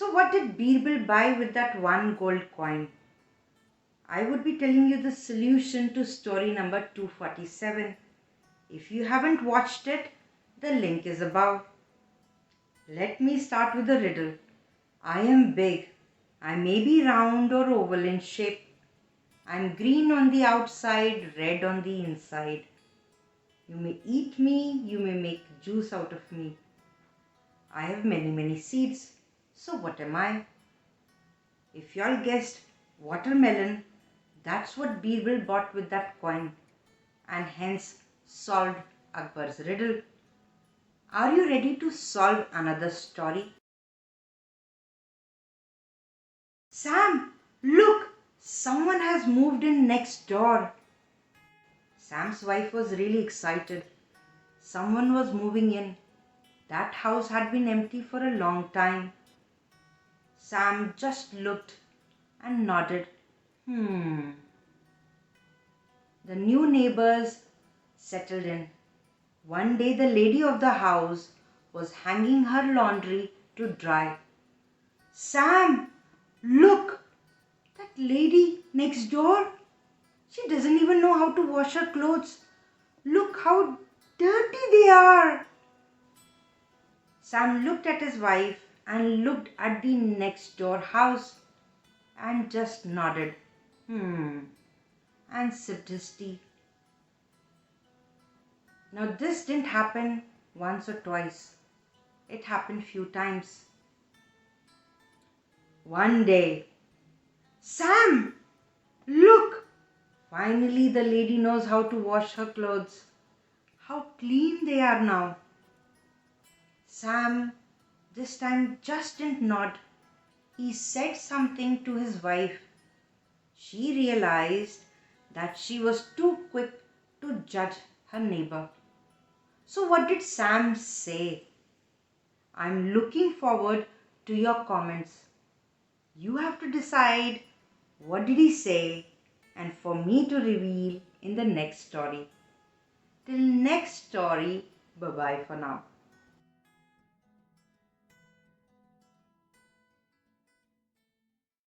So what did Birbal buy with that one gold coin? I would be telling you the solution to story number 247. If you haven't watched it, the link is above. Let me start with the riddle. I am big. I may be round or oval in shape. I'm green on the outside, red on the inside. You may eat me, you may make juice out of me. I have many seeds. So what am I? If y'all guessed watermelon, that's what Birbal bought with that coin and hence solved Akbar's riddle. Are you ready to solve another story? Sam, look! Someone has moved in next door. Sam's wife was really excited. Someone was moving in. That house had been empty for a long time. Sam just looked and nodded. The new neighbors settled in. One day the lady of the house was hanging her laundry to dry. Sam, look! That lady next door. She doesn't even know how to wash her clothes. Look how dirty they are. Sam looked at his wife and looked at the next door house and just nodded. And sipped his tea. Now this didn't happen once or twice. It happened few times. One day, Sam, look! Finally the lady knows how to wash her clothes. How clean they are now. Sam this time just didn't nod. He said something to his wife. She realized that she was too quick to judge her neighbor. So what did Sam say? I'm looking forward to your comments. You have to decide what did he say and for me to reveal in the next story. Till next story, bye-bye for now.